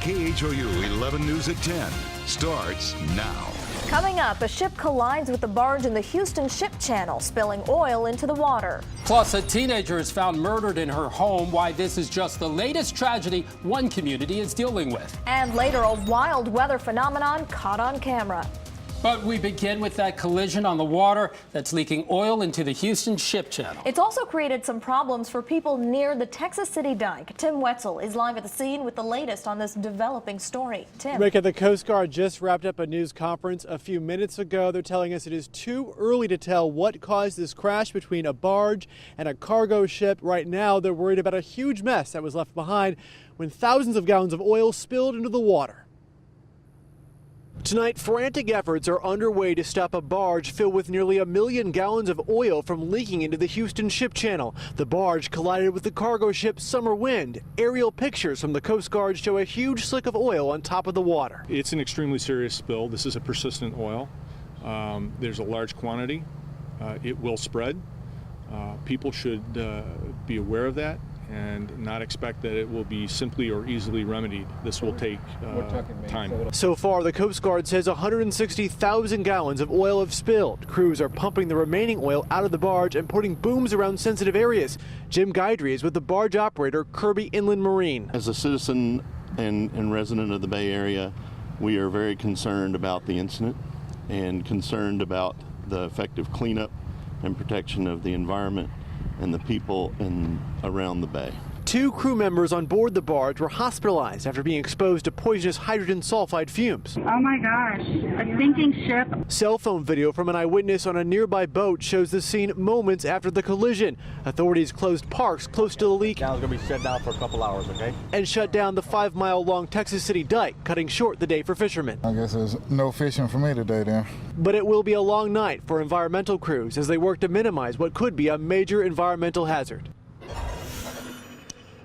KHOU 11 News at 10 starts now. Coming up, a ship collides with the barge in the Houston Ship Channel, spilling oil into the water. Plus, a teenager is found murdered in her home. Why this is just the latest tragedy one community is dealing with. And later, a wild weather phenomenon caught on camera. But we begin with that collision on the water that's leaking oil into the Houston Ship Channel. It's also created some problems for people near the Texas City dike. Tim Wetzel is live at the scene with the latest on this developing story. Tim. Rick, the Coast Guard just wrapped up a news conference a few minutes ago. They're telling us it is too early to tell what caused this crash between a barge and a cargo ship. Right now, they're worried about a huge mess that was left behind when thousands of gallons of oil spilled into the water. Tonight, frantic efforts are underway to stop a barge filled with nearly 1 million gallons of oil from leaking into the Houston Ship Channel. The barge collided with the cargo ship Summer Wind. Aerial pictures from the Coast Guard show a huge slick of oil on top of the water. It's an extremely serious spill. This is a persistent oil. There's a large quantity. It will spread. People should be aware of that and not expect that it will be simply or easily remedied. This will take time. So far, the Coast Guard says 160,000 gallons of oil have spilled. Crews are pumping the remaining oil out of the barge and putting booms around sensitive areas. Jim Guidry is with the barge operator Kirby Inland Marine. As a citizen and resident of the Bay Area, we are very concerned about the incident and concerned about the effective cleanup and protection of the environment and the people around the bay. 2 crew members on board the barge were hospitalized after being exposed to poisonous hydrogen sulfide fumes. Oh my gosh, a sinking ship. Cell phone video from an eyewitness on a nearby boat shows the scene moments after the collision. Authorities closed parks close to the leak. Now it's going to be shut down for a couple hours, okay? And shut down the 5-mile-long Texas City dike, cutting short the day for fishermen. I guess there's no fishing for me today then. But it will be a long night for environmental crews as they work to minimize what could be a major environmental hazard.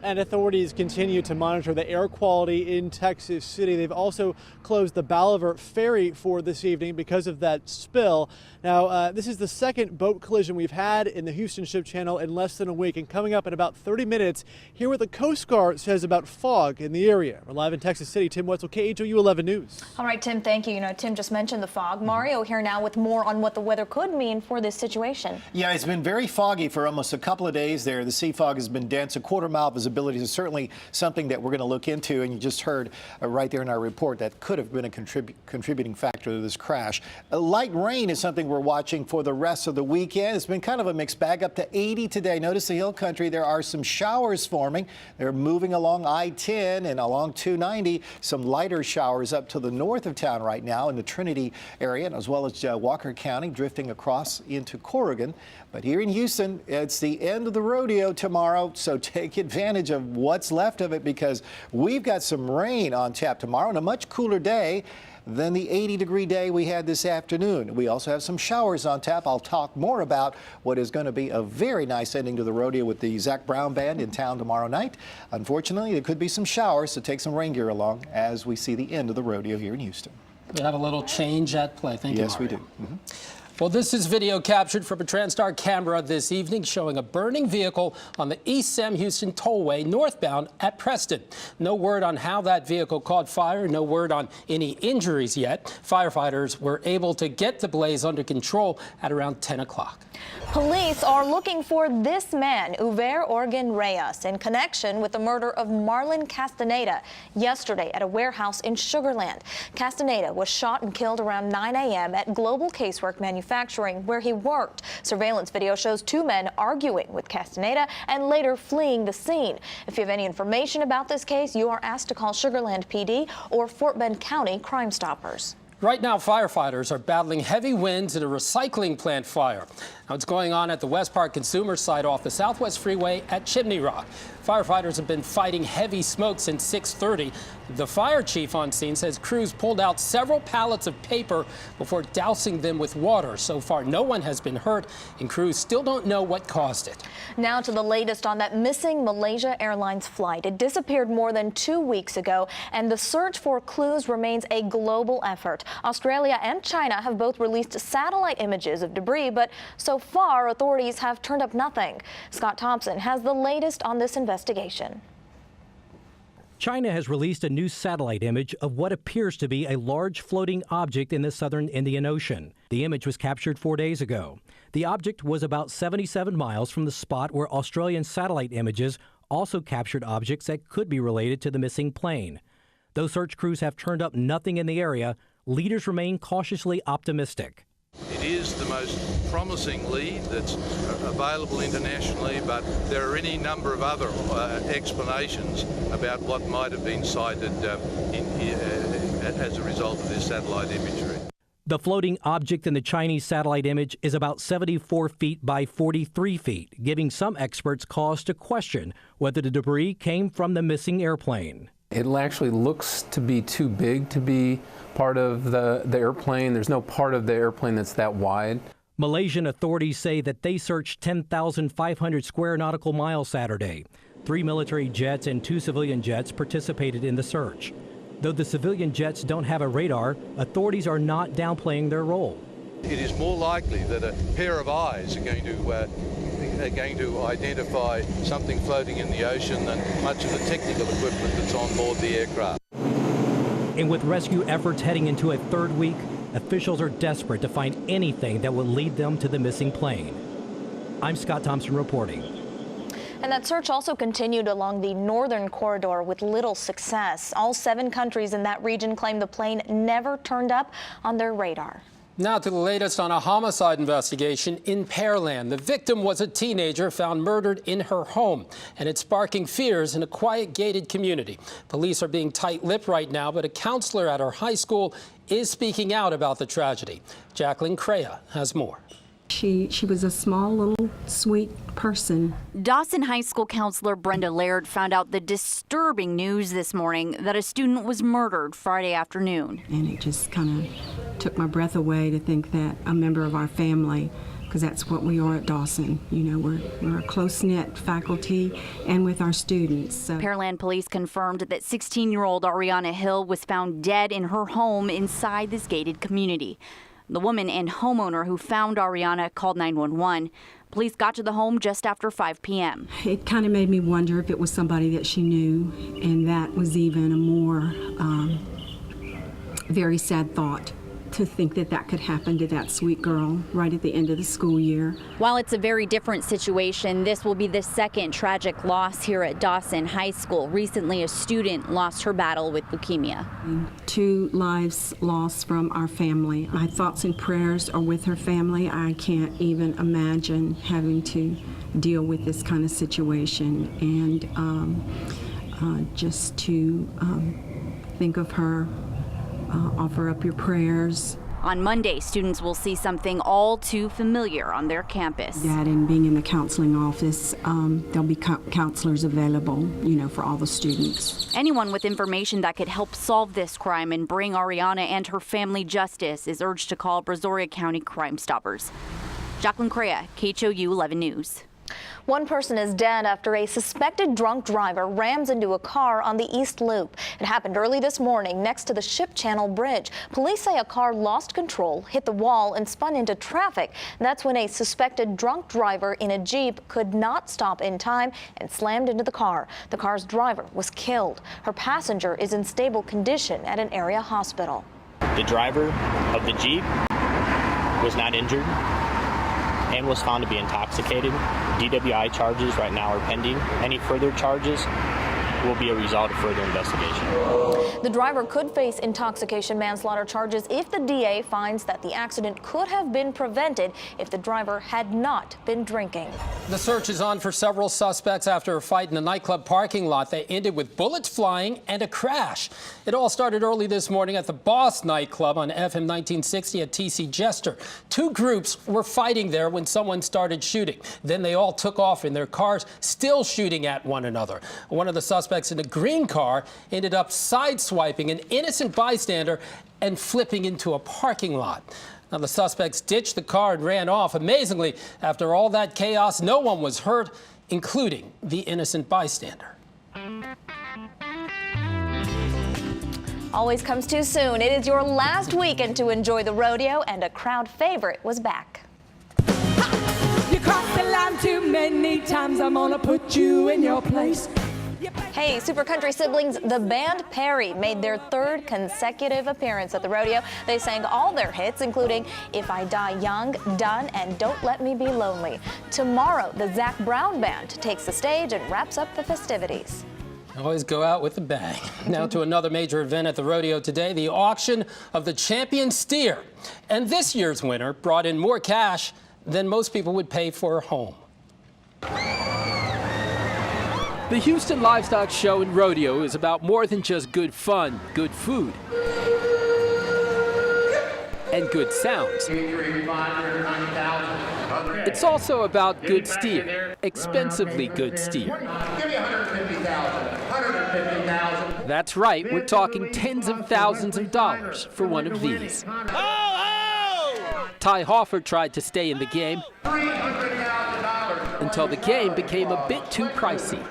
And authorities continue to monitor the air quality in Texas City. They've also closed the Bolivar Ferry for this evening because of that spill. Now, this is the second boat collision we've had in the Houston Ship Channel in less than a week. And coming up in about 30 minutes, hear what the Coast Guard says about fog in the area. We're live in Texas City. Tim Wetzel, KHOU 11 News. All right, Tim, thank you. Tim just mentioned the fog. Mario here now with more on what the weather could mean for this situation. Yeah, it's been very foggy for almost a couple of days there. The sea fog has been dense. A quarter-mile visibility is certainly something that we're going to look into. And you just heard right there in our report that could have been a contributing factor to this crash. Light rain is something we're watching for the rest of the weekend. It's been kind of a mixed bag, up to 80 today. Notice the hill country, there are some showers forming. They're moving along I-10 and along 290. Some lighter showers up to the north of town right now in the Trinity area, and as well as Walker County, drifting across into Corrigan. But here in Houston, it's the end of the rodeo tomorrow, so take advantage of what's left of it because we've got some rain on tap tomorrow and a much cooler day than the 80-degree day we had this afternoon. We also have some showers on tap. I'll talk more about what is going to be a very nice ending to the rodeo with the Zach Brown Band in town tomorrow night. Unfortunately, there could be some showers, so take some rain gear along as we see the end of the rodeo here in Houston. We have a little change at play. Thank you, Yes, we Mario. do. Well, this is video captured from a TransStar camera this evening showing a burning vehicle on the East Sam Houston Tollway northbound at Preston. No word on how that vehicle caught fire, no word on any injuries yet. Firefighters were able to get the blaze under control at around 10 o'clock. Police are looking for this man, Uver Organ Reyes, in connection with the murder of Marlon Castaneda yesterday at a warehouse in Sugar Land. Castaneda was shot and killed around 9 a.m. at Global Casework Manufacturing, where he worked. Surveillance video shows 2 men arguing with Castaneda and later fleeing the scene. If you have any information about this case, you are asked to call Sugar Land PD or Fort Bend County Crime Stoppers. Right now, firefighters are battling heavy winds in a recycling plant fire. Now, it's going on at the West Park Consumer site off the Southwest Freeway at Chimney Rock. Firefighters have been fighting heavy smoke since 6:30. The fire chief on scene says crews pulled out several pallets of paper before dousing them with water. So far, no one has been hurt, and crews still don't know what caused it. Now to the latest on that missing Malaysia Airlines flight. It disappeared more than 2 weeks ago, and the search for clues remains a global effort. Australia and China have both released satellite images of debris, but so far, authorities have turned up nothing. Scott Thompson has the latest on this investigation. China has released a new satellite image of what appears to be a large floating object in the southern Indian Ocean. The image was captured 4 days ago. The object was about 77 miles from the spot where Australian satellite images also captured objects that could be related to the missing plane. Though search crews have turned up nothing in the area, leaders remain cautiously optimistic. It is the most promising lead that's available internationally, but there are any number of other explanations about what might have been sighted as a result of this satellite imagery. The floating object in the Chinese satellite image is about 74 feet by 43 feet, giving some experts cause to question whether the debris came from the missing airplane. It actually looks to be too big to be part of the airplane. There's no part of the airplane that's that wide. Malaysian authorities say that they searched 10,500 square nautical miles Saturday. 3 military jets and 2 civilian jets participated in the search. Though the civilian jets don't have a radar, authorities are not downplaying their role. It is more likely that a pair of eyes are going to identify something floating in the ocean than much of the technical equipment that's on board the aircraft. And with rescue efforts heading into a third week, officials are desperate to find anything that will lead them to the missing plane. I'm Scott Thompson reporting. And that search also continued along the northern corridor with little success. All 7 countries in that region claim the plane never turned up on their radar. Now to the latest on a homicide investigation in Pearland. The victim was a teenager found murdered in her home, and it's sparking fears in a quiet, gated community. Police are being tight-lipped right now, but a counselor at her high school is speaking out about the tragedy. Jacqueline Crea has more. She was a small, little, sweet person. Dawson High School counselor Brenda Laird found out the disturbing news this morning that a student was murdered Friday afternoon. And it just kind of took my breath away to think that a member of our family, because that's what we are at Dawson. You know, we're a close-knit faculty and with our students. So. Pearland police confirmed that 16-year-old Ariana Hill was found dead in her home inside this gated community. The woman and homeowner who found Ariana called 911. Police got to the home just after 5 p.m. It kind of made me wonder if it was somebody that she knew, and that was even a more very sad thought. To think that that could happen to that sweet girl right at the end of the school year. While it's a very different situation, this will be the second tragic loss here at Dawson High School. Recently, a student lost her battle with leukemia. 2 lives lost from our family. My thoughts and prayers are with her family. I can't even imagine having to deal with this kind of situation, and just to think of her. Offer up your prayers. On Monday, students will see something all too familiar on their campus. That and being in the counseling office, there'll be counselors available, you know, for all the students. Anyone with information that could help solve this crime and bring Ariana and her family justice is urged to call Brazoria County Crime Stoppers. Jacqueline Crea, KHOU 11 News. 1 person is dead after a suspected drunk driver rams into a car on the East Loop. It happened early this morning next to the Ship Channel Bridge. Police say a car lost control, hit the wall, and spun into traffic. That's when a suspected drunk driver in a Jeep could not stop in time and slammed into the car. The car's driver was killed. Her passenger is in stable condition at an area hospital. The driver of the Jeep was not injured and was found to be intoxicated. DWI charges right now are pending. Any further charges will be a result of further investigation. The driver could face intoxication manslaughter charges if the DA finds that the accident could have been prevented if the driver had not been drinking. The search is on for several suspects after a fight in a nightclub parking lot that ended with bullets flying and a crash. It all started early this morning at the Boss nightclub on FM 1960 at TC Jester. 2 groups were fighting there when someone started shooting. Then they all took off in their cars, still shooting at one another. One of the suspects in a green car ended up sideswiping an innocent bystander and flipping into a parking lot. Now, the suspects ditched the car and ran off. Amazingly, after all that chaos, no one was hurt, including the innocent bystander. Always comes too soon. It is your last weekend to enjoy the rodeo, and a crowd favorite was back. You crossed the line too many times. I'm gonna put you in your place. Hey, Super Country siblings, the band Perry made their third consecutive appearance at the rodeo. They sang all their hits, including If I Die Young, Done, and Don't Let Me Be Lonely. Tomorrow, the Zac Brown Band takes the stage and wraps up the festivities. Always go out with a bang. Now to another major event at the rodeo today, the auction of the champion steer. And this year's winner brought in more cash than most people would pay for a home. The Houston Livestock Show and Rodeo is about more than just good fun, good food, and good sounds. It's also about good steer, expensively good steer. That's right, we're talking tens of thousands of dollars for one of these. Ty Hoffer tried to stay in the game until the game became a bit too pricey.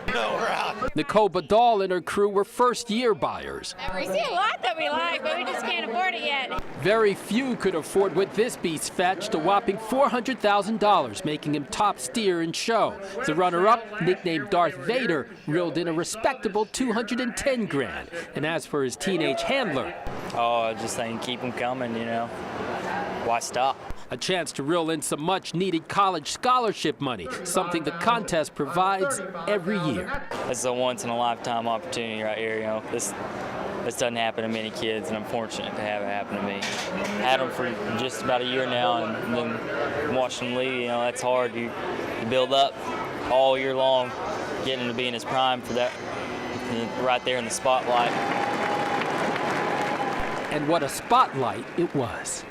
Nicole Badal and her crew were first-year buyers. We see a lot that we like, but we just can't afford it yet. Very few could afford what this beast fetched, a whopping $400,000, making him top steer in show. The runner-up, nicknamed Darth Vader, reeled in a respectable $210,000. And as for his teenage handler, oh, I just think keep them coming, you know. Why stop? A chance to reel in some much-needed college scholarship money, something the contest provides every year. It's a once-in-a-lifetime opportunity right here, you know. This doesn't happen to many kids, and I'm fortunate to have it happen to me. Had them for just about a year now, and then watching them leave, you know, that's hard. You build up all year long, getting to be in his prime for that, right there in the spotlight. And what a spotlight it was.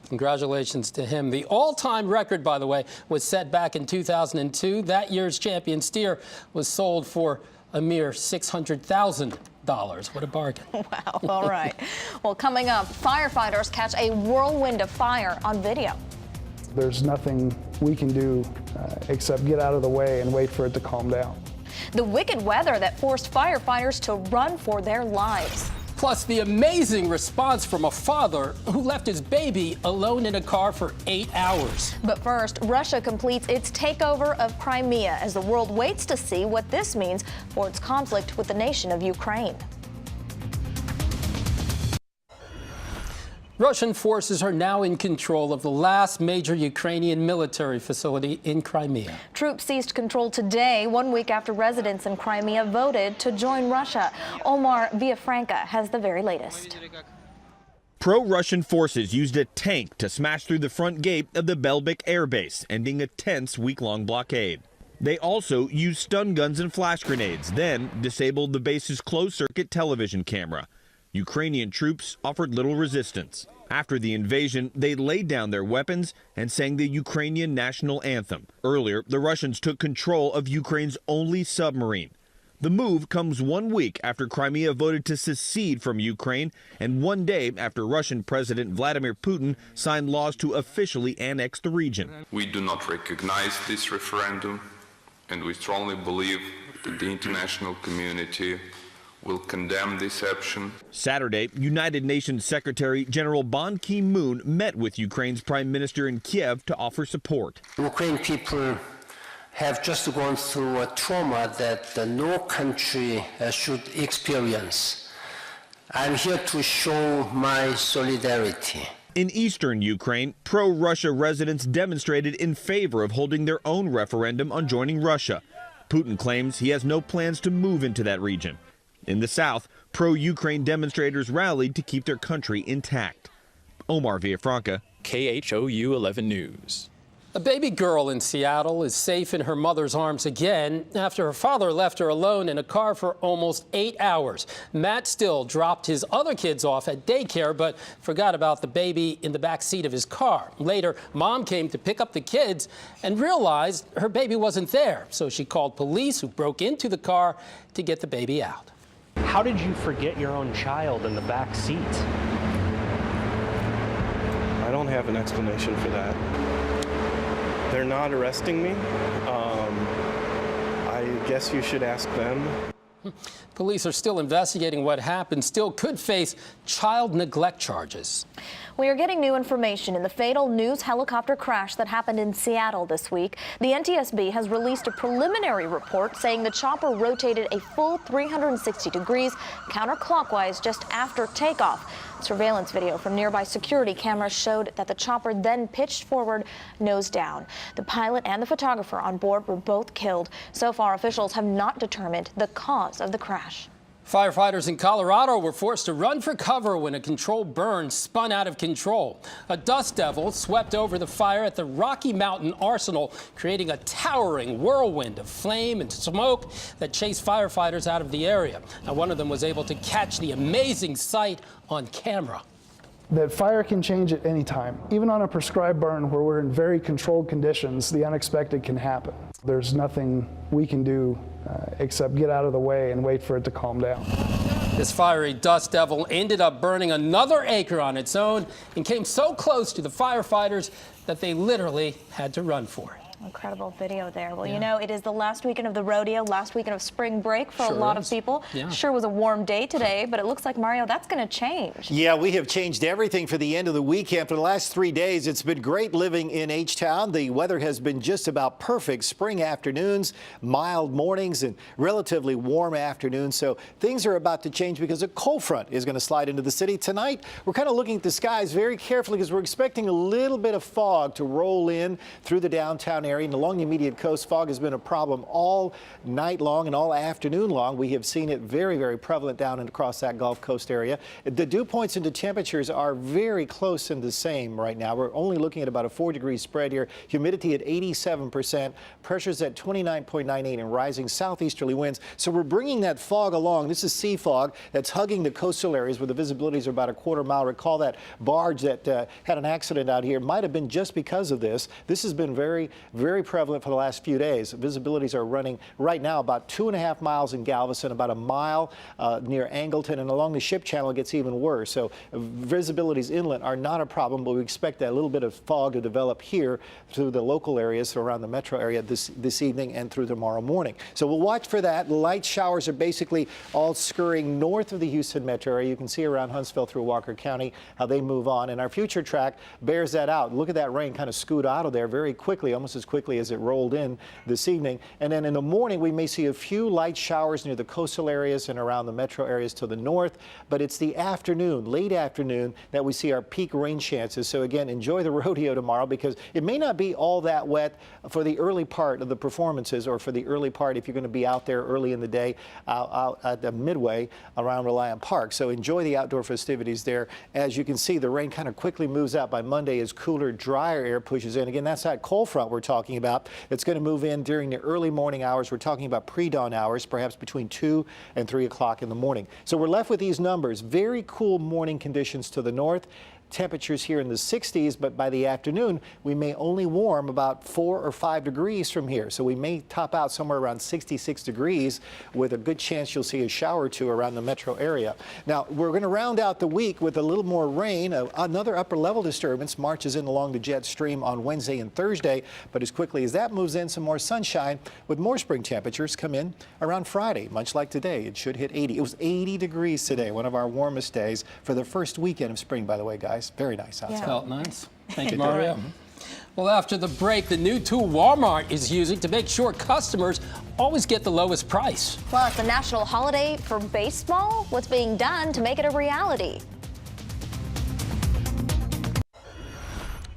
Congratulations to him. The all-time record, by the way, was set back in 2002. That year's champion steer was sold for a mere $600,000. What a bargain. Wow, all right. Well, coming up, firefighters catch a whirlwind of fire on video. There's nothing we can do except get out of the way and wait for it to calm down. The wicked weather that forced firefighters to run for their lives. Plus, the amazing response from a father who left his baby alone in a car for 8 hours. But first, Russia completes its takeover of Crimea as the world waits to see what this means for its conflict with the nation of Ukraine. Russian forces are now in control of the last major Ukrainian military facility in Crimea. Troops seized control today, 1 week after residents in Crimea voted to join Russia. Omar Villafranca has the very latest. Pro-Russian forces used a tank to smash through the front gate of the Belbek air base, ending a tense week-long blockade. They also used stun guns and flash grenades, then disabled the base's closed-circuit television camera. Ukrainian troops offered little resistance. After the invasion, they laid down their weapons and sang the Ukrainian national anthem. Earlier, the Russians took control of Ukraine's only submarine. The move comes 1 week after Crimea voted to secede from Ukraine and 1 day after Russian President Vladimir Putin signed laws to officially annex the region. We do not recognize this referendum, and we strongly believe that the international community will condemn this action. Saturday, United Nations Secretary General Ban Ki-moon met with Ukraine's prime minister in Kiev to offer support. Ukrainian people have just gone through a trauma that no country should experience. I'm here to show my solidarity. In eastern Ukraine, pro-Russia residents demonstrated in favor of holding their own referendum on joining Russia. Putin claims he has no plans to move into that region. In the south, pro-Ukraine demonstrators rallied to keep their country intact. Omar Villafranca, KHOU 11 News. A baby girl in Seattle is safe in her mother's arms again after her father left her alone in a car for almost 8 hours. Matt Still dropped his other kids off at daycare but forgot about the baby in the back seat of his car. Later, Mom came to pick up the kids and realized her baby wasn't there. So she called police, who broke into the car to get the baby out. How did you forget your own child in the back seat? I don't have an explanation for that. They're not arresting me. I guess you should ask them. Police are still investigating what happened, still could face child neglect charges. We are getting new information in the fatal news helicopter crash that happened in Seattle this week. The NTSB has released a preliminary report saying the chopper rotated a full 360 degrees counterclockwise just after takeoff. Surveillance video from nearby security cameras showed that the chopper then pitched forward, nose down. The pilot and the photographer on board were both killed. So far, officials have not determined the cause of the crash. Firefighters in Colorado were forced to run for cover when a controlled burn spun out of control. A dust devil swept over the fire at the Rocky Mountain Arsenal, creating a towering whirlwind of flame and smoke that chased firefighters out of the area. Now, one of them was able to catch the amazing sight on camera. That fire can change at any time. Even on a prescribed burn where we're in very controlled conditions, the unexpected can happen. There's nothing we can do except get out of the way and wait for it to calm down. This fiery dust devil ended up burning another acre on its own and came so close to the firefighters that they literally had to run for it. Incredible video there. Well, you know, it is the last weekend of the rodeo, last weekend of spring break for a lot of people. Yeah. Sure was a warm day today, but it looks like, Mario, that's going to change. Yeah, we have changed everything for the end of the weekend. For the last 3 days, it's been great living in H-Town. The weather has been just about perfect. Spring afternoons, mild mornings, and relatively warm afternoons. So things are about to change because a cold front is going to slide into the city tonight. We're kind of looking at the skies very carefully because we're expecting a little bit of fog to roll in through the downtown area and along the immediate coast. Fog has been a problem all night long and all afternoon long. We have seen it very, very prevalent down and across that Gulf Coast area. The dew points into temperatures are very close and the same right now. We're only looking at about a 4-degree spread here. Humidity at 87%, pressures at 29.98 and rising southeasterly winds. So we're bringing that fog along. This is sea fog that's hugging the coastal areas where the visibilities are about a quarter mile. Recall that barge that had an accident out here might have been just because of this. This has been very, very prevalent for the last few days. Visibilities are running right now about 2.5 miles in Galveston, about a mile near Angleton, and along the ship channel it gets even worse. So visibilities inland are not a problem, but we expect that little bit of fog to develop here through the local areas around the metro area this evening and through tomorrow morning. So we'll watch for that. Light showers are basically all scurrying north of the Houston metro area. You can see around Huntsville through Walker County how they move on, and our future track bears that out. Look at that rain kind of scoot out of there very quickly, almost as quickly as it rolled in this evening. And then in the morning, we may see a few light showers near the coastal areas and around the metro areas to the north. But it's the afternoon, late afternoon, that we see our peak rain chances. So again, enjoy the rodeo tomorrow because it may not be all that wet for the early part of the performances or for the early part if you're going to be out there early in the day out at the midway around Reliant Park. So enjoy the outdoor festivities there. As you can see, the rain kind of quickly moves out by Monday as cooler, drier air pushes in. Again, that's that cold front we're talking about. It's going to move in during the early morning hours. We're talking about pre-dawn hours, perhaps between 2 and 3 o'clock in the morning. So we're left with these numbers. Very cool morning conditions to the north. Temperatures here in the 60s, but by the afternoon, we may only warm about 4 or 5 degrees from here. So we may top out somewhere around 66 degrees with a good chance you'll see a shower or two around the metro area. Now, we're going to round out the week with a little more rain. Another upper level disturbance marches in along the jet stream on Wednesday and Thursday, but as quickly as that moves in, some more sunshine with more spring temperatures come in around Friday, much like today. It should hit 80. It was 80 degrees today, one of our warmest days for the first weekend of spring, by the way, guys. Very nice outside. Felt nice. Thank you, Mario. Well, after the break, the new tool Walmart is using to make sure customers always get the lowest price. Well, it's a national holiday for baseball. What's being done to make it a reality?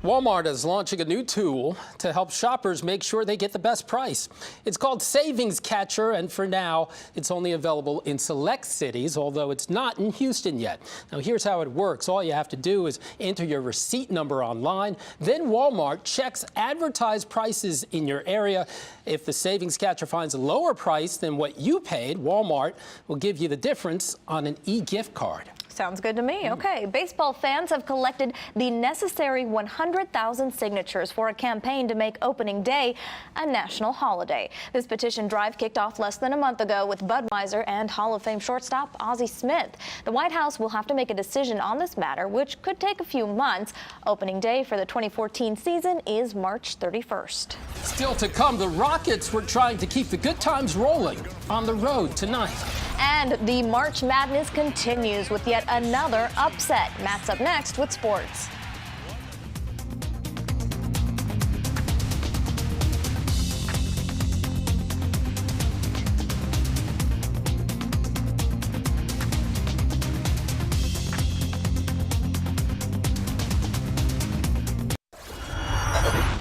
Walmart is launching a new tool to help shoppers make sure they get the best price. It's called Savings Catcher, and for now, it's only available in select cities, although it's not in Houston yet. Now, here's how it works. All you have to do is enter your receipt number online. Then Walmart checks advertised prices in your area. If the Savings Catcher finds a lower price than what you paid, Walmart will give you the difference on an e-gift card. Sounds good to me. Okay. Baseball fans have collected the necessary 100,000 signatures for a campaign to make opening day a national holiday. This petition drive kicked off less than a month ago with Budweiser and Hall of Fame shortstop Ozzie Smith. The White House will have to make a decision on this matter, which could take a few months. Opening day for the 2014 season is March 31st. Still to come, the Rockets were trying to keep the good times rolling on the road tonight. And the March Madness continues with yet another upset. Matt's up next with sports.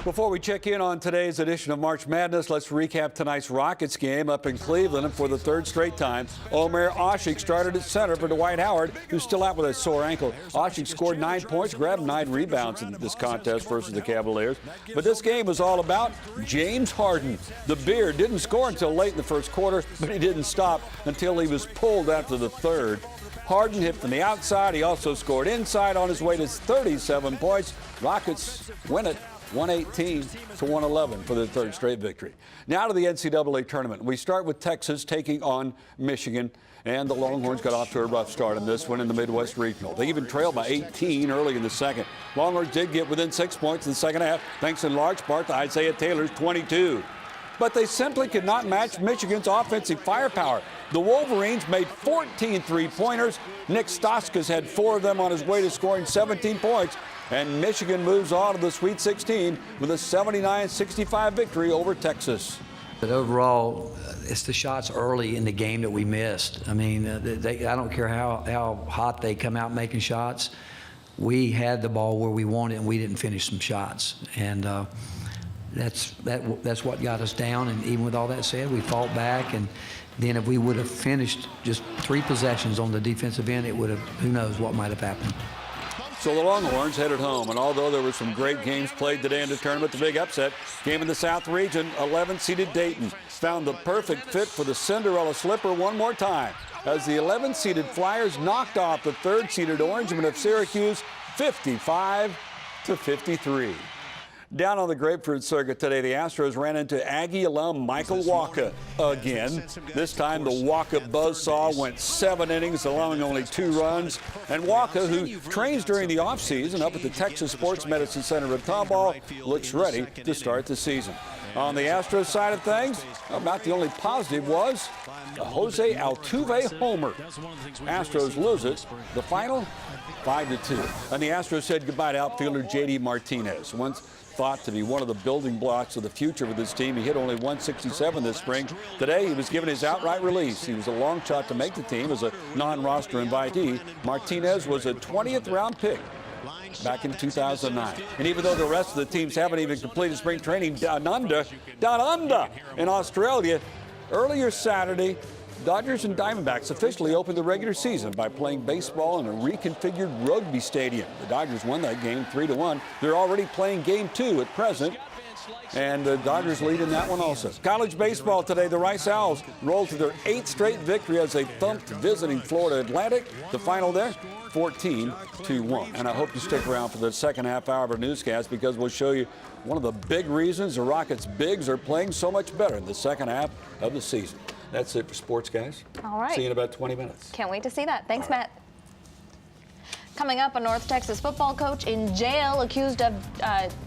Before we check in on today's edition of March Madness, let's recap tonight's Rockets game up in Cleveland. And for the third straight time, Omer Asik started at center for Dwight Howard, who's still out with a sore ankle. Asik scored 9 points, grabbed 9 rebounds in this contest versus the Cavaliers. But this game was all about James Harden. The Beard didn't score until late in the first quarter, but he didn't stop until he was pulled after the third. Harden hit from the outside. He also scored inside on his way to 37 points. Rockets win it 118-111 for their third straight victory. Now to the NCAA tournament. We start with Texas taking on Michigan, and the Longhorns got off to a rough start in this one in the Midwest Regional. They even trailed by 18 early in the second. Longhorns did get within 6 points in the second half, thanks in large part to Isaiah Taylor's 22. But they simply could not match Michigan's offensive firepower. The Wolverines made 14 three-pointers. Nick Stauskas had 4 of them on his way to scoring 17 points. And Michigan moves on to the Sweet 16 with a 79-65 victory over Texas. But overall, it's the shots early in the game that we missed. I mean, I don't care how hot they come out making shots. We had the ball where we wanted, and we didn't finish some shots. And that's what got us down. And even with all that said, we fought back. And then if we would have finished just 3 possessions on the defensive end, it would have, who knows what might have happened. So the Longhorns headed home, and although there were some great games played today in the tournament, the big upset came in the South region. 11-seeded Dayton found the perfect fit for the Cinderella slipper one more time as the 11-seeded Flyers knocked off the 3rd-seeded Orangemen of Syracuse 55-53. Down on the grapefruit circuit today, the Astros ran into Aggie alum Michael Wacha again. This time the Wacha buzzsaw went 7 innings, allowing only 2 runs. And Wacha, who trains during the offseason up at the Texas Sports Medicine Center of Tomball, looks ready to start the season. On the Astros side of things, about the only positive was a Jose Altuve homer. Astros lose it, the final 5-2. And the Astros said goodbye to outfielder J.D. Martinez. Once thought to be one of the building blocks of the future with this team. He hit only 167 this spring. Today, he was given his outright release. He was a long shot to make the team as a non-roster invitee. Martinez was a 20th round pick back in 2009. And even though the rest of the teams haven't even completed spring training down under in Australia, earlier Saturday, Dodgers and Diamondbacks officially opened the regular season by playing baseball in a reconfigured rugby stadium. The Dodgers won that game 3-1. They're already playing game 2 at present, and the Dodgers lead in that one also. College baseball today, the Rice Owls rolled to their 8th straight victory as they thumped visiting Florida Atlantic. The final there, 14-1. And I hope you stick around for the second half hour of our newscast, because we'll show you one of the big reasons the Rockets' bigs are playing so much better in the second half of the season. That's it for sports, guys. All right. See you in about 20 minutes. Can't wait to see that. Thanks, Matt. Coming up, a North Texas football coach in jail accused of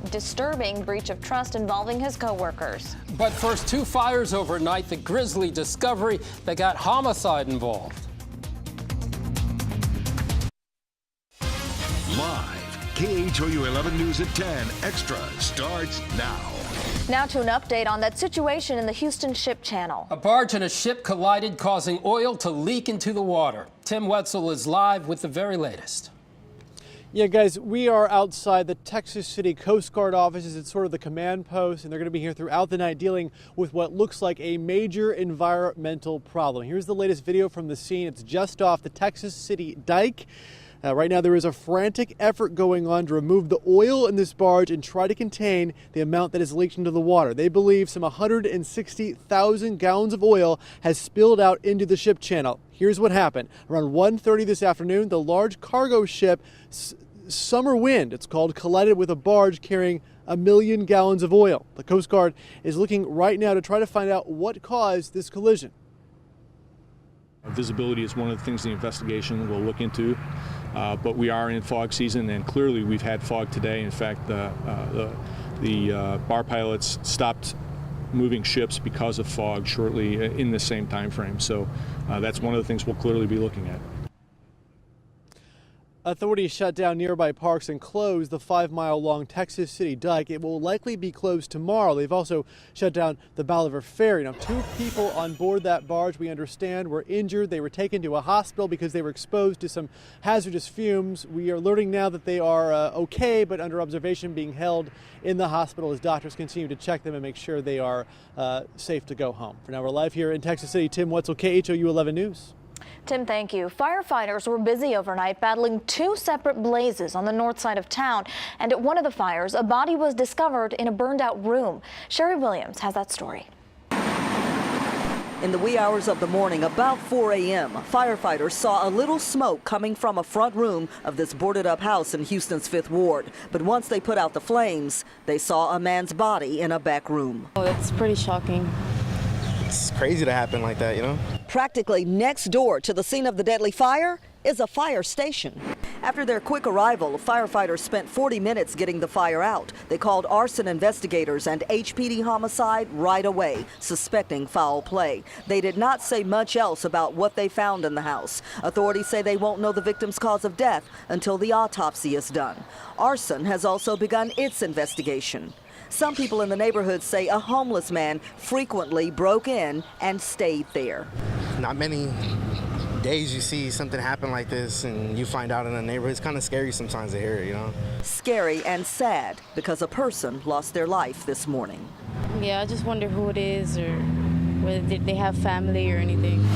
disturbing breach of trust involving his coworkers. But first, 2 fires overnight, the grisly discovery that got homicide involved. Live, KHOU 11 News at 10 Extra starts now. Now to an update on that situation in the Houston Ship Channel. A barge and a ship collided, causing oil to leak into the water. Tim Wetzel is live with the very latest. Yeah, guys, we are outside the Texas City Coast Guard offices. It's sort of the command post, and they're going to be here throughout the night dealing with what looks like a major environmental problem. Here's the latest video from the scene. It's just off the Texas City Dike. Right now, there is a frantic effort going on to remove the oil in this barge and try to contain the amount that is leaked into the water. They believe some 160,000 gallons of oil has spilled out into the ship channel. Here's what happened. Around 1:30 this afternoon, the large cargo ship Summer Wind, it's called, collided with a barge carrying 1 million gallons of oil. The Coast Guard is looking right now to try to find out what caused this collision. Visibility is one of the things the investigation will look into, but we are in fog season, and clearly we've had fog today. In fact, the bar pilots stopped moving ships because of fog shortly in the same time frame. So that's one of the things we'll clearly be looking at. Authorities shut down nearby parks and closed the 5-mile-long Texas City dike. It will likely be closed tomorrow. They've also shut down the Bolivar Ferry. Now, 2 people on board that barge, we understand, were injured. They were taken to a hospital because they were exposed to some hazardous fumes. We are learning now that they are okay, but under observation, being held in the hospital as doctors continue to check them and make sure they are safe to go home. For now, we're live here in Texas City. Tim Wetzel, KHOU 11 News. Tim, thank you. Firefighters were busy overnight battling 2 separate blazes on the north side of town. And at one of the fires, a body was discovered in a burned out room. Sherry Williams has that story. In the wee hours of the morning, about 4 a.m., firefighters saw a little smoke coming from a front room of this boarded up house in Houston's 5th Ward. But once they put out the flames, they saw a man's body in a back room. Oh, that's pretty shocking. It's crazy to happen like that, you know? Practically next door to the scene of the deadly fire is a fire station. After their quick arrival, firefighters spent 40 minutes getting the fire out. They called arson investigators and HPD homicide right away, suspecting foul play. They did not say much else about what they found in the house. Authorities say they won't know the victim's cause of death until the autopsy is done. Arson has also begun its investigation. Some people in the neighborhood say a homeless man frequently broke in and stayed there. Not many days you see something happen like this and you find out in the neighborhood. It's kind of scary sometimes to hear it, you know? Scary and sad because a person lost their life this morning. Yeah, I just wonder who it is or whether they have family or anything.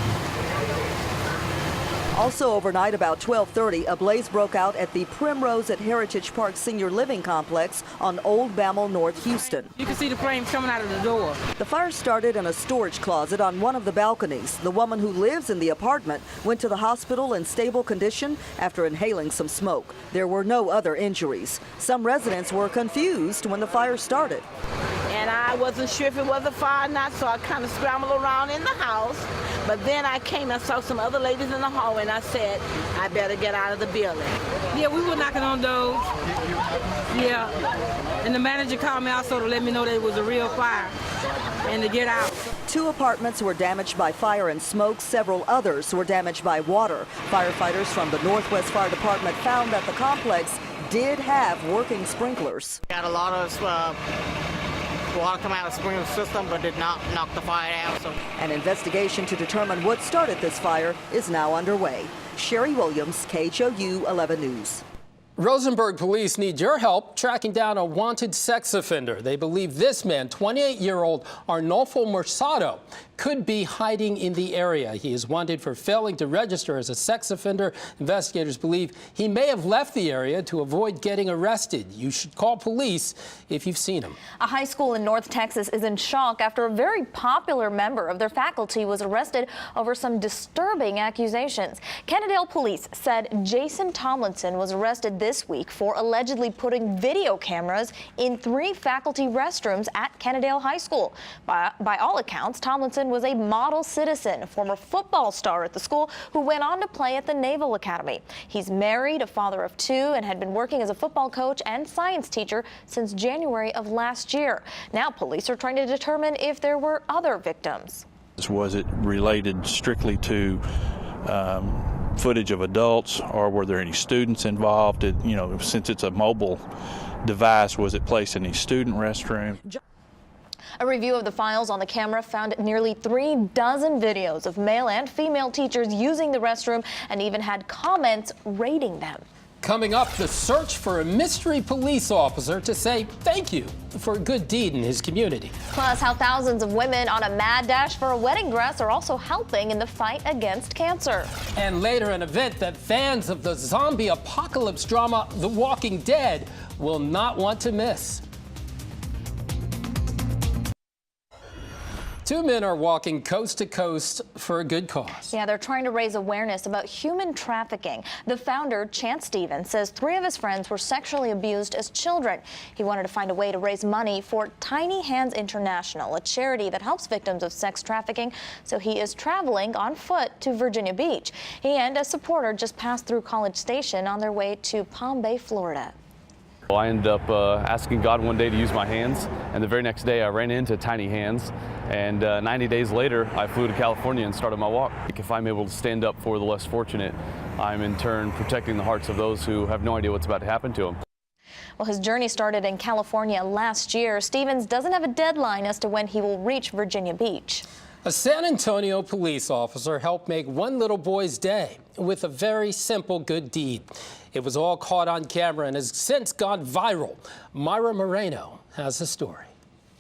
Also overnight, about 12:30, a blaze broke out at the Primrose at Heritage Park Senior Living Complex on Old Bammel, North Houston. You can see the flames coming out of the door. The fire started in a storage closet on one of the balconies. The woman who lives in the apartment went to the hospital in stable condition after inhaling some smoke. There were no other injuries. Some residents were confused when the fire started. And I wasn't sure if it was a fire or not, so I kind of scrambled around in the house. But then I came and saw some other ladies in the hallway, and I said, I better get out of the building. Yeah, we were knocking on doors. Yeah. And the manager called me also to let me know that it was a real fire and to get out. 2 apartments were damaged by fire and smoke. Several others were damaged by water. Firefighters from the Northwest Fire Department found that the complex did have working sprinklers. Got a lot of water come out of the sprinkler system, but did not knock the fire out. So. An investigation to determine what started this fire is now underway. Sherry Williams, KHOU 11 News. Rosenberg police need your help tracking down a wanted sex offender. They believe this man, 28-year-old Arnolfo Mercado, could be hiding in the area. He is wanted for failing to register as a sex offender. Investigators believe he may have left the area to avoid getting arrested. You should call police if you've seen him. A high school in North Texas is in shock after a very popular member of their faculty was arrested over some disturbing accusations. Kennedale police said Jason Tomlinson was arrested this week for allegedly putting video cameras in 3 faculty restrooms at Kennedale High School. By all accounts, Tomlinson was a model citizen, a former football star at the school who went on to play at the Naval Academy. He's married, a father of 2, and had been working as a football coach and science teacher since January of last year. Now police are trying to determine if there were other victims. Was it related strictly to footage of adults, or were there any students involved? You know, since it's a mobile device, was it placed in a student restroom? A review of the files on the camera found nearly 3 dozen videos of male and female teachers using the restroom and even had comments rating them. Coming up, the search for a mystery police officer to say thank you for a good deed in his community. Plus, how thousands of women on a mad dash for a wedding dress are also helping in the fight against cancer. And later, an event that fans of the zombie apocalypse drama The Walking Dead will not want to miss. Two men are walking coast to coast for a good cause. Yeah, they're trying to raise awareness about human trafficking. The founder, Chance Stevens, says 3 of his friends were sexually abused as children. He wanted to find a way to raise money for Tiny Hands International, a charity that helps victims of sex trafficking. So he is traveling on foot to Virginia Beach. He and a supporter just passed through College Station on their way to Palm Bay, Florida. Well, I ended up asking God one day to use my hands, and the very next day I ran into Tiny Hands, and 90 days later I flew to California and started my walk. If I'm able to stand up for the less fortunate, I'm in turn protecting the hearts of those who have no idea what's about to happen to them. Well, his journey started in California last year. Stevens doesn't have a deadline as to when he will reach Virginia Beach. A San Antonio police officer helped make one little boy's day with a very simple good deed. It was all caught on camera and has since gone viral. Myra Moreno has the story.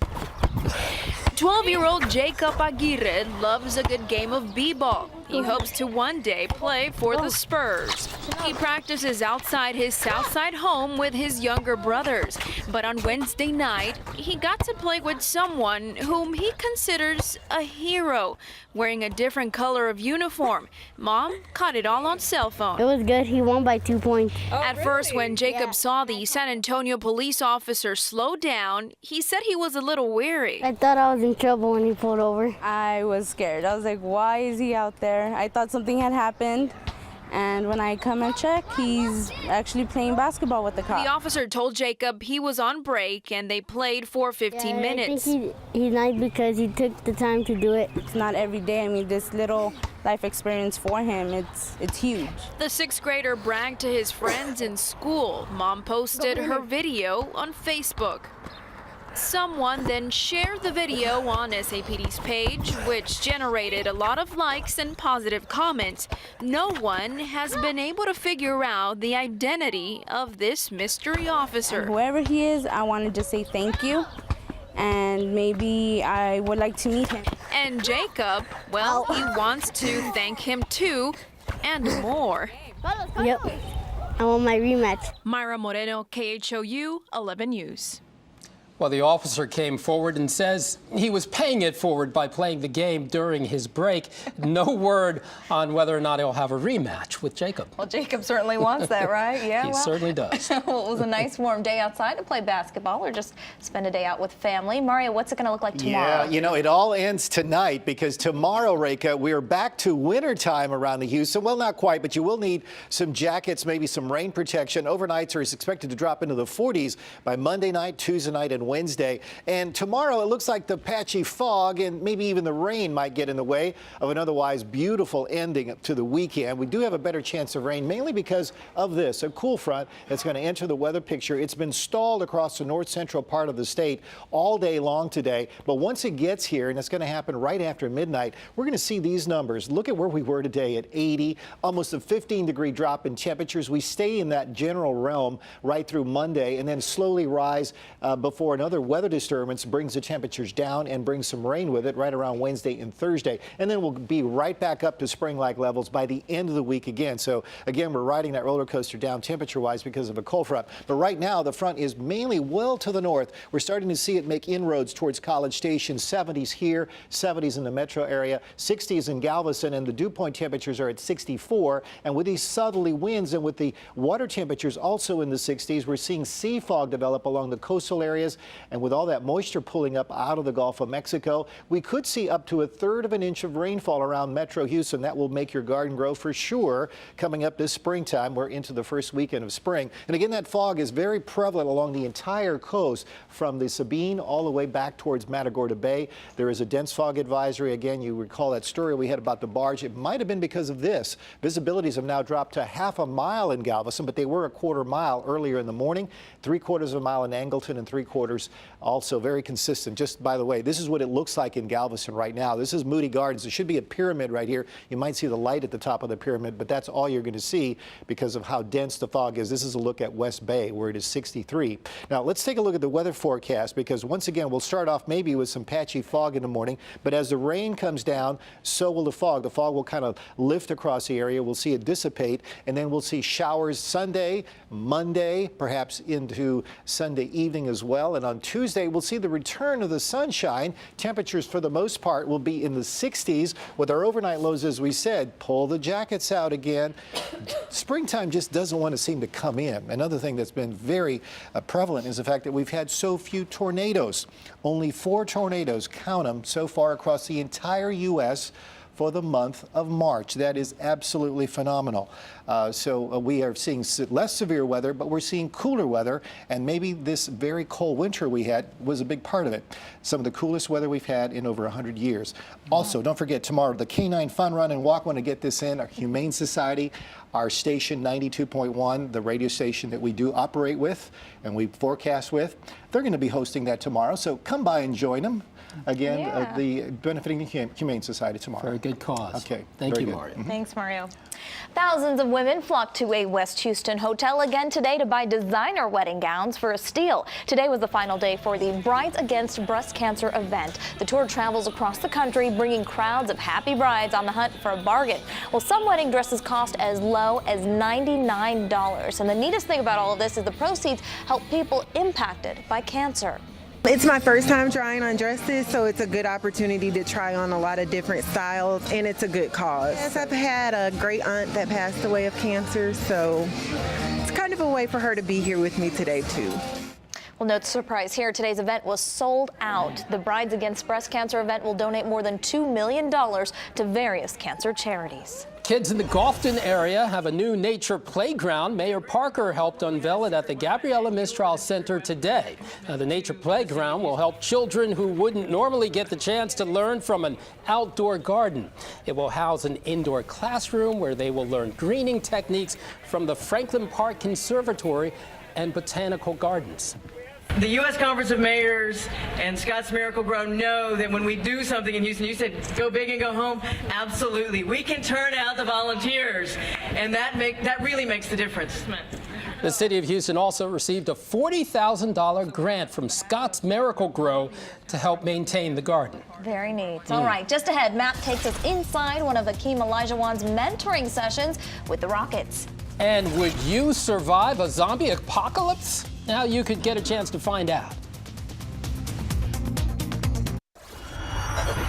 12-year-old Jacob Aguirre loves a good game of b-ball. He hopes to one day play for the Spurs. He practices outside his Southside home with his younger brothers. But on Wednesday night, he got to play with someone whom he considers a hero, wearing a different color of uniform. Mom caught it all on cell phone. It was good. He won by 2 points. At first, when Jacob saw the San Antonio police officer slow down, he said he was a little weary. I thought I was in trouble when he pulled over. I was scared. I was like, why is he out there? I thought something had happened. And when I come and check, he's actually playing basketball with the cop. The officer told Jacob he was on break and they played for 15 minutes. I think he's nice because he took the time to do it. It's not every day. I mean, this little life experience for him, it's huge. The 6th grader bragged to his friends in school. Mom posted her video on Facebook. Someone then shared the video on SAPD's page, which generated a lot of likes and positive comments. No one has been able to figure out the identity of this mystery officer. And whoever he is, I wanted to say thank you, and maybe I would like to meet him. And Jacob, well, he wants to thank him too, and more. Yep, I want my rematch. Myra Moreno, KHOU 11 News. Well, the officer came forward and says he was paying it forward by playing the game during his break. No word on whether or not he'll have a rematch with Jacob. Well, Jacob certainly wants that, right? Yeah, he certainly does. Well, it was a nice warm day outside to play basketball or just spend a day out with family. Mario, what's it going to look like tomorrow? Yeah, you know, it all ends tonight because tomorrow, Reka, we are back to wintertime around the Houston. Well, not quite, but you will need some jackets, maybe some rain protection. Overnights are expected to drop into the 40s by Monday night, Tuesday night, and Wednesday. And tomorrow it looks like the patchy fog and maybe even the rain might get in the way of an otherwise beautiful ending to the weekend. We do have a better chance of rain, mainly because of this, a cool front that's going to enter the weather picture. It's been stalled across the north central part of the state all day long today. But once it gets here, and it's going to happen right after midnight, we're going to see these numbers. Look at where we were today at 80, almost a 15-degree drop in temperatures. We stay in that general realm right through Monday and then slowly rise before another weather disturbance brings the temperatures down and brings some rain with it right around Wednesday and Thursday. And then we'll be right back up to spring-like levels by the end of the week again. So again, we're riding that roller coaster down temperature-wise because of a cold front. But right now, the front is mainly well to the north. We're starting to see it make inroads towards College Station. 70s here, 70s in the metro area, 60s in Galveston, and the dew point temperatures are at 64. And with these southerly winds and with the water temperatures also in the 60s, we're seeing sea fog develop along the coastal areas. And with all that moisture pulling up out of the Gulf of Mexico, we could see up to 1/3 of an inch of rainfall around Metro Houston. That will make your garden grow for sure coming up this springtime. We're into the first weekend of spring. And again, that fog is very prevalent along the entire coast from the Sabine all the way back towards Matagorda Bay. There is a dense fog advisory. Again, you recall that story we had about the barge. It might have been because of this. Visibilities have now dropped to half a mile in Galveston, but they were a 1/4 mile earlier in the morning, 3/4 of a mile in Angleton, and 3/4 firefighters, also very consistent. Just by the way, this is what it looks like in Galveston right now. This is Moody Gardens. There should be a pyramid right here. You might see the light at the top of the pyramid, but that's all you're going to see because of how dense the fog is. This is a look at West Bay, where it is 63. Now, let's take a look at the weather forecast, because once again, we'll start off maybe with some patchy fog in the morning, but as the rain comes down, so will the fog. The fog will kind of lift across the area. We'll see it dissipate, and then we'll see showers Sunday, Monday, perhaps into Sunday evening as well. And on Tuesday, we'll see the return of the sunshine. Temperatures for the most part will be in the 60s with our overnight lows, as we said. Pull the jackets out again. Springtime just doesn't want to seem to come in. Another thing that's been very prevalent is the fact that we've had so few tornadoes. Only 4 tornadoes, count them, so far across the entire U.S. for the month of March. That is absolutely phenomenal. We are seeing less severe weather, but we're seeing cooler weather, and maybe this very cold winter we had was a big part of it. Some of the coolest weather we've had in over 100 years. Also, don't forget tomorrow, the Canine Fun Run and Walk. Want to get this in, our Humane Society, our station 92.1, the radio station that we do operate with and we forecast with. They're going to be hosting that tomorrow, so come by and join them. Again, the benefiting the Humane Society tomorrow. For a good cause. Okay. Thank you, Mario. Thanks, Mario. Thousands of women flocked to a West Houston hotel again today to buy designer wedding gowns for a steal. Today was the final day for the Brides Against Breast Cancer event. The tour travels across the country, bringing crowds of happy brides on the hunt for a bargain. Well, some wedding dresses cost as low as $99. And the neatest thing about all of this is the proceeds help people impacted by cancer. It's my first time trying on dresses, so it's a good opportunity to try on a lot of different styles, and it's a good cause. Yes, I've had a great aunt that passed away of cancer, so it's kind of a way for her to be here with me today, too. Well, no surprise here. Today's event was sold out. The Brides Against Breast Cancer event will donate more than $2 million to various cancer charities. Kids in the Gulfton area have a new nature playground. Mayor Parker helped unveil it at the Gabriela Mistral Center today. Now, the nature playground will help children who wouldn't normally get the chance to learn from an outdoor garden. It will house an indoor classroom where they will learn greening techniques from the Franklin Park Conservatory and Botanical Gardens. The U.S. Conference of Mayors and Scotts Miracle-Gro know that when we do something in Houston, you said go big and go home. Absolutely. We can turn out the volunteers, and that really makes the difference. The city of Houston also received a $40,000 grant from Scotts Miracle-Gro to help maintain the garden. Very neat. All right, just ahead, Matt takes us inside one of Akeem Olajuwon's mentoring sessions with the Rockets. And would you survive a zombie apocalypse? Now you could get a chance to find out.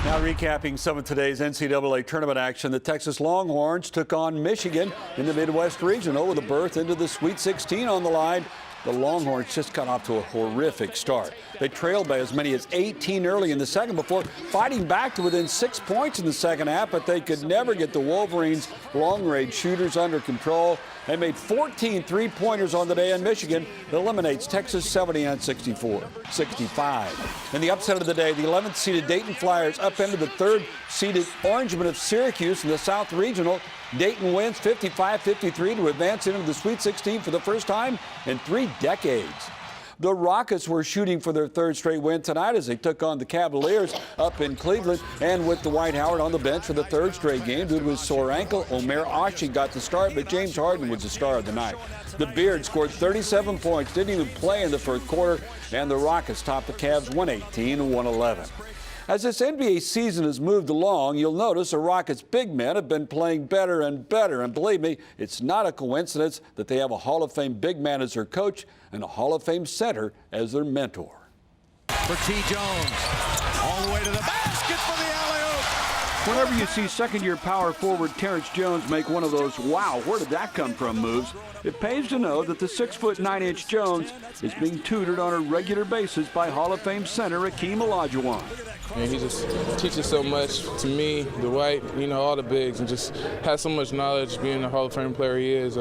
Now recapping some of today's NCAA tournament action, the Texas Longhorns took on Michigan in the Midwest Regional with a berth into the Sweet 16 on the line. The Longhorns just got off to a horrific start. They trailed by as many as 18 early in the second before fighting back to within 6 points in the second half, but they could never get the Wolverines' long-range shooters under control. They made 14 three-pointers on the day, and Michigan eliminates Texas 70-65. In the upset of the day, the 11th-seeded Dayton Flyers upended the 3rd-seeded Orangemen of Syracuse in the South Regional. Dayton wins 55-53 to advance into the Sweet 16 for the first time in 3 decades. The Rockets were shooting for their 3rd straight win tonight as they took on the Cavaliers up in Cleveland, and with Dwight Howard on the bench for the 3rd straight game due to his sore ankle, Omer Ashi got the start, but James Harden was the star of the night. The Beard scored 37 points, didn't even play in the 1st quarter, and the Rockets topped the Cavs 118-111. As this NBA season has moved along, you'll notice the Rockets' big men have been playing better and better. And believe me, it's not a coincidence that they have a Hall of Fame big man as their coach and a Hall of Fame center as their mentor. For T. Jones, all the way to the basket for the alley-oop. Whenever you see second-year power forward Terrence Jones make one of those wow, where did that come from moves, it pays to know that the 6'9" Jones is being tutored on a regular basis by Hall of Fame center Akeem Olajuwon. And he just teaches so much to me, Dwight, all the bigs, and just has so much knowledge being a Hall of Fame player he is,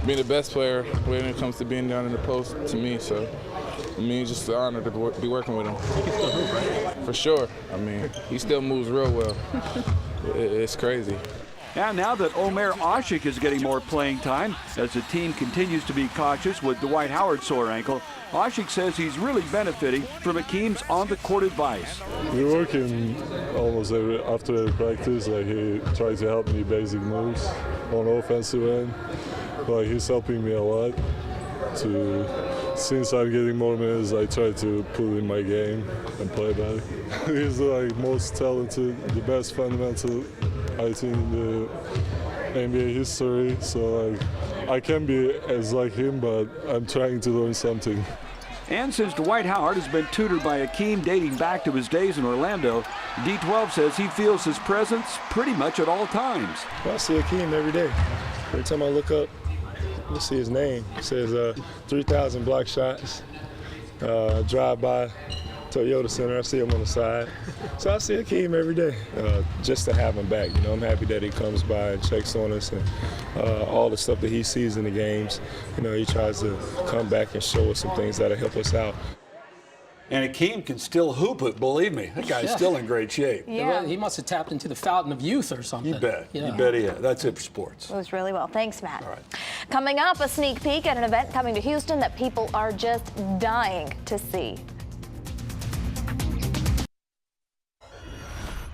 being the best player when it comes to being down in the post to me. So, it's just an honor to be working with him. He can still hoop, right? For sure. He still moves real well. It's crazy. And now that Omer Ashik is getting more playing time, as the team continues to be cautious with Dwight Howard's sore ankle, Ashik says he's really benefiting from Akeem's on-the-court advice. We're working almost after every practice. Like, he tries to help me basic moves on offensive end. Like, he's helping me a lot. Since I'm getting more minutes, I try to put in my game and play better. He's like most talented, the best fundamental, I think, in the NBA history. So like, I can be as like him, but I'm trying to learn something. And since Dwight Howard has been tutored by Akeem dating back to his days in Orlando, D12 says he feels his presence pretty much at all times. Well, I see Akeem every day. Every time I look up, you see his name. It says 3,000 block shots. Drive by Toyota Center, I see him on the side. So I see Akeem every day. Just to have him back, you know, I'm happy that he comes by and checks on us and all the stuff that he sees in the games. You know, he tries to come back and show us some things that'll help us out. And Akeem can still hoop it, believe me. That guy's still in great shape. Yeah. He must have tapped into the fountain of youth or something. You bet. You bet he has. That's it for sports. It was really well. Thanks, Matt. All right. Coming up, a sneak peek at an event coming to Houston that people are just dying to see.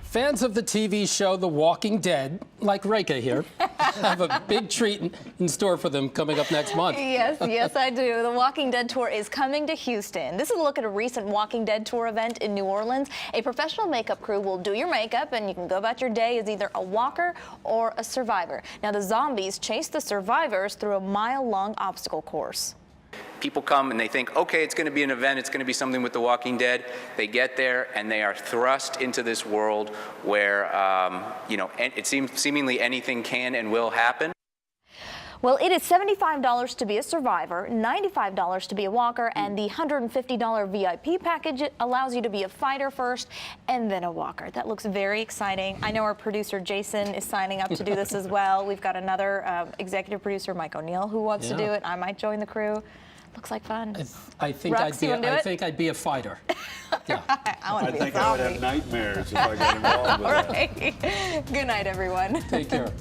Fans of the TV show The Walking Dead, like Reka here, have a big treat in store for them coming up next month. Yes, yes, I do. The Walking Dead tour is coming to Houston. This is a look at a recent Walking Dead tour event in New Orleans. A professional makeup crew will do your makeup, and you can go about your day as either a walker or a survivor. Now, the zombies chase the survivors through a mile-long obstacle course. People come and they think, okay, it's going to be an event, it's going to be something with The Walking Dead. They get there and they are thrust into this world where, you know, it seems seemingly anything can and will happen. Well, it is $75 to be a survivor, $95 to be a walker, and the $150 VIP package allows you to be a fighter first and then a walker. That looks very exciting. I know our producer Jason is signing up to do this as well. We've got another executive producer, Mike O'Neill, who wants to do it. I might join the crew. Looks like fun. I think Rucks, I'd be a fighter. Yeah. I think I would have nightmares if I got involved with that. All right. Good night, everyone. Take care.